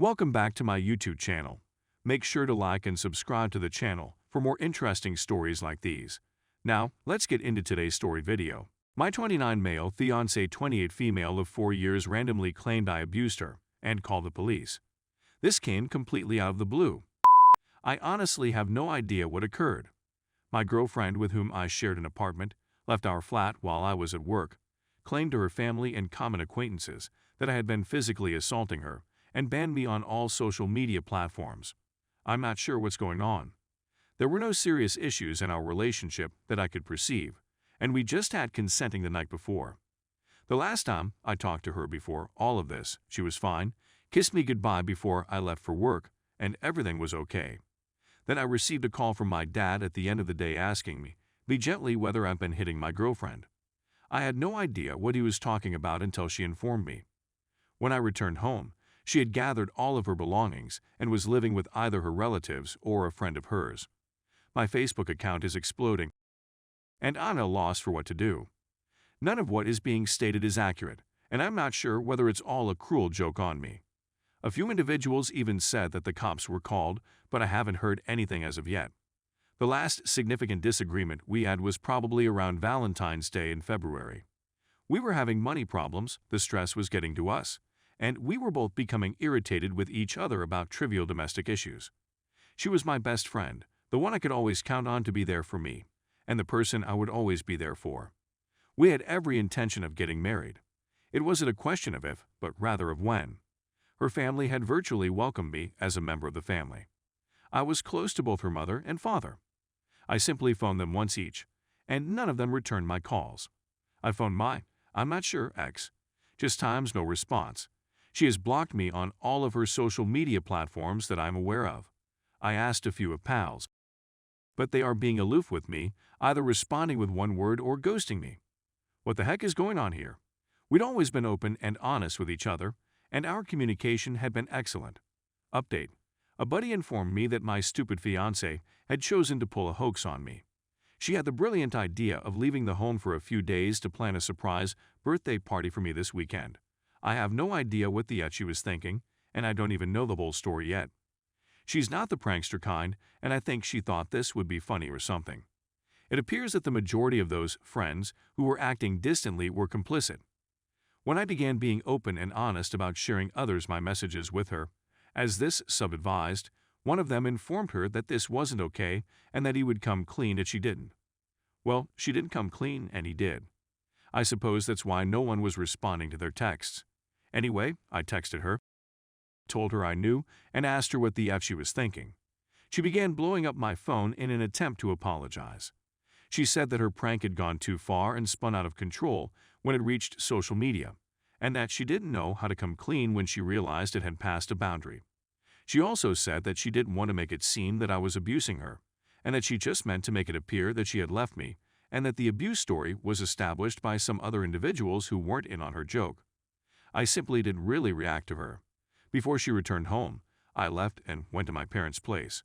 Welcome back to my YouTube channel. Make sure to like and subscribe to the channel for more interesting stories like these. Now, let's get into today's story video. My 29 male fiancé 28 female of 4 years randomly claimed I abused her and called the police. This came completely out of the blue. I honestly have no idea what occurred. My girlfriend, with whom I shared an apartment, left our flat while I was at work, claimed to her family and common acquaintances that I had been physically assaulting her, and banned me on all social media platforms. I'm not sure what's going on. There were no serious issues in our relationship that I could perceive, and we just had consenting the night before. The last time I talked to her before all of this, she was fine, kissed me goodbye before I left for work, and everything was okay. Then I received a call from my dad at the end of the day asking me, "Be gently," whether I've been hitting my girlfriend. I had no idea what he was talking about until she informed me. When I returned home, she had gathered all of her belongings and was living with either her relatives or a friend of hers. My Facebook account is exploding, and I'm at a loss for what to do. None of what is being stated is accurate, and I'm not sure whether it's all a cruel joke on me. A few individuals even said that the cops were called, but I haven't heard anything as of yet. The last significant disagreement we had was probably around Valentine's Day in February. We were having money problems, the stress was getting to us, and we were both becoming irritated with each other about trivial domestic issues. She was my best friend, the one I could always count on to be there for me, and the person I would always be there for. We had every intention of getting married. It wasn't a question of if, but rather of when. Her family had virtually welcomed me as a member of the family. I was close to both her mother and father. I simply phoned them once each, and none of them returned my calls. I phoned my, I'm not sure, ex. Just times no response. She has blocked me on all of her social media platforms that I'm aware of. I asked a few of pals, but they are being aloof with me, either responding with one word or ghosting me. What the heck is going on here? We'd always been open and honest with each other, and our communication had been excellent. Update. A buddy informed me that my stupid fiancé had chosen to pull a hoax on me. She had the brilliant idea of leaving the home for a few days to plan a surprise birthday party for me this weekend. I have no idea what the she was thinking, and I don't even know the whole story yet. She's not the prankster kind, and I think she thought this would be funny or something. It appears that the majority of those friends who were acting distantly were complicit. When I began being open and honest about sharing others my messages with her, as this sub advised, one of them informed her that this wasn't okay and that he would come clean if she didn't. Well, she didn't come clean, and he did. I suppose that's why no one was responding to their texts. Anyway, I texted her, told her I knew, and asked her what the F she was thinking. She began blowing up my phone in an attempt to apologize. She said that her prank had gone too far and spun out of control when it reached social media, and that she didn't know how to come clean when she realized it had passed a boundary. She also said that she didn't want to make it seem that I was abusing her, and that she just meant to make it appear that she had left me, and that the abuse story was established by some other individuals who weren't in on her joke. I simply didn't really react to her. Before she returned home, I left and went to my parents' place.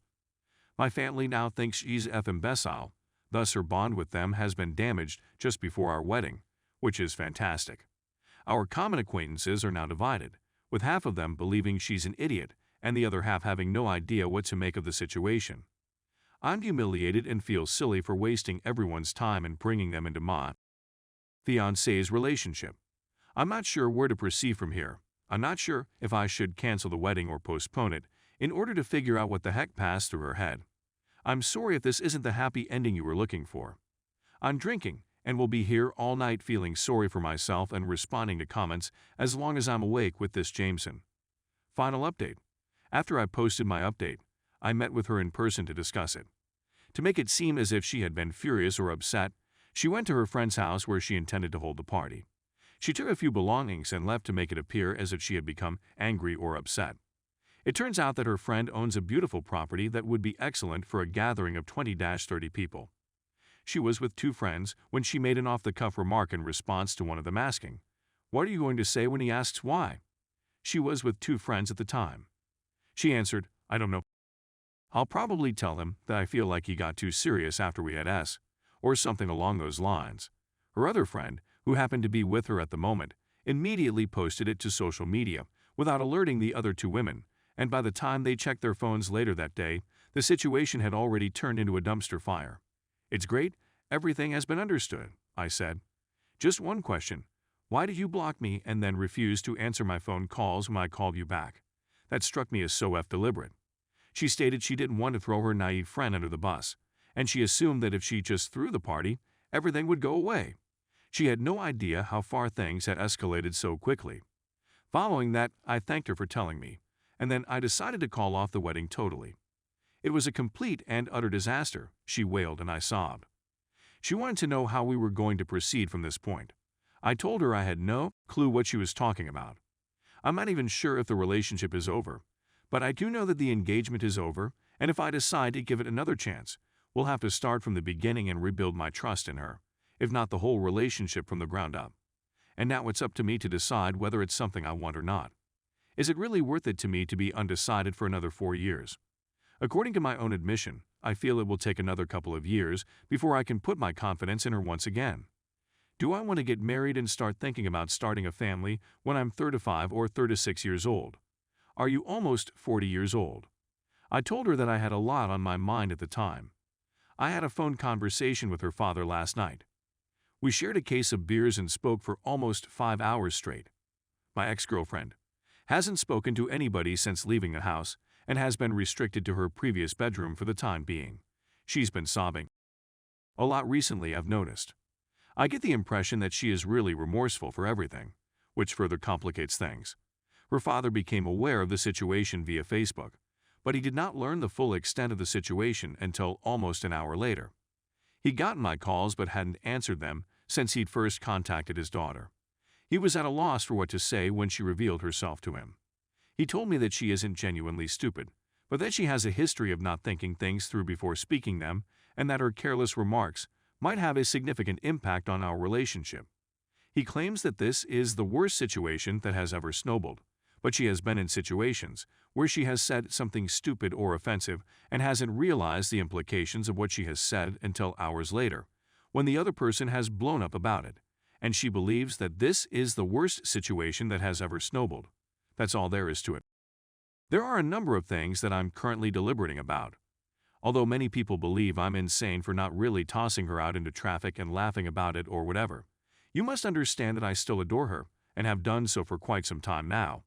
My family now thinks she's imbecile, thus her bond with them has been damaged just before our wedding, which is fantastic. Our common acquaintances are now divided, with half of them believing she's an idiot and the other half having no idea what to make of the situation. I'm humiliated and feel silly for wasting everyone's time and bringing them into my fiancé's relationship. I'm not sure where to proceed from here. I'm not sure if I should cancel the wedding or postpone it in order to figure out what the heck passed through her head. I'm sorry if this isn't the happy ending you were looking for. I'm drinking and will be here all night feeling sorry for myself and responding to comments as long as I'm awake with this Jameson. Final update. After I posted my update, I met with her in person to discuss it. To make it seem as if she had been furious or upset, she went to her friend's house where she intended to hold the party. She took a few belongings and left to make it appear as if she had become angry or upset. It turns out that her friend owns a beautiful property that would be excellent for a gathering of 20-30 people. She was with two friends when she made an off-the-cuff remark in response to one of them asking, "What are you going to say when he asks why?" She was with two friends at the time. She answered, "I don't know. I'll probably tell him that I feel like he got too serious after we had S, or something along those lines." Her other friend, who happened to be with her at the moment, immediately posted it to social media without alerting the other two women, and by the time they checked their phones later that day, the situation had already turned into a dumpster fire. "It's great, everything has been understood," I said. "Just one question. Why did you block me and then refuse to answer my phone calls when I called you back?" That struck me as so deliberate. She stated she didn't want to throw her naive friend under the bus, and she assumed that if she just threw the party, everything would go away. She had no idea how far things had escalated so quickly. Following that, I thanked her for telling me, and then I decided to call off the wedding totally. "It was a complete and utter disaster," she wailed, and I sobbed. She wanted to know how we were going to proceed from this point. I told her I had no clue what she was talking about. "I'm not even sure if the relationship is over, but I do know that the engagement is over, and if I decide to give it another chance, we'll have to start from the beginning and rebuild my trust in her, if not the whole relationship from the ground up. And now it's up to me to decide whether it's something I want or not. Is it really worth it to me to be undecided for another 4 years? According to my own admission, I feel it will take another couple of years before I can put my confidence in her once again. Do I want to get married and start thinking about starting a family when I'm 35 or 36 years old? Are you almost 40 years old?" I told her that I had a lot on my mind at the time. I had a phone conversation with her father last night. We shared a case of beers and spoke for almost 5 hours straight. My ex-girlfriend hasn't spoken to anybody since leaving the house and has been restricted to her previous bedroom for the time being. She's been sobbing a lot recently, I've noticed. I get the impression that she is really remorseful for everything, which further complicates things. Her father became aware of the situation via Facebook, but he did not learn the full extent of the situation until almost an hour later. He'd gotten my calls but hadn't answered them since he'd first contacted his daughter. He was at a loss for what to say when she revealed herself to him. He told me that she isn't genuinely stupid, but that she has a history of not thinking things through before speaking them, and that her careless remarks might have a significant impact on our relationship. He claims that this is the worst situation that has ever snowballed, but she has been in situations where she has said something stupid or offensive and hasn't realized the implications of what she has said until hours later, when the other person has blown up about it, and she believes that this is the worst situation that has ever snowballed. That's all there is to it. There are a number of things that I'm currently deliberating about. Although many people believe I'm insane for not really tossing her out into traffic and laughing about it or whatever, you must understand that I still adore her and have done so for quite some time now.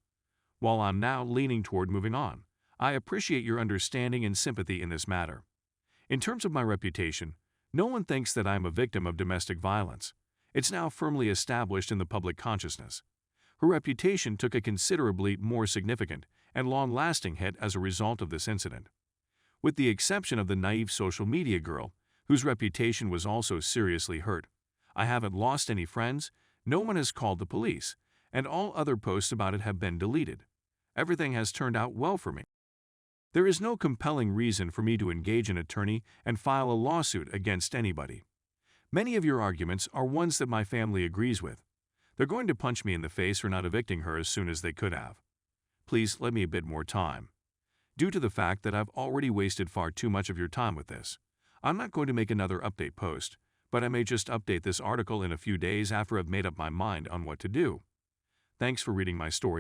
While I'm now leaning toward moving on, I appreciate your understanding and sympathy in this matter. In terms of my reputation, no one thinks that I'm a victim of domestic violence. It's now firmly established in the public consciousness. Her reputation took a considerably more significant and long-lasting hit as a result of this incident. With the exception of the naive social media girl, whose reputation was also seriously hurt, I haven't lost any friends, no one has called the police, and all other posts about it have been deleted. Everything has turned out well for me. There is no compelling reason for me to engage an attorney and file a lawsuit against anybody. Many of your arguments are ones that my family agrees with. They're going to punch me in the face for not evicting her as soon as they could have. Please let me a bit more time. Due to the fact that I've already wasted far too much of your time with this, I'm not going to make another update post, but I may just update this article in a few days after I've made up my mind on what to do. Thanks for reading my story.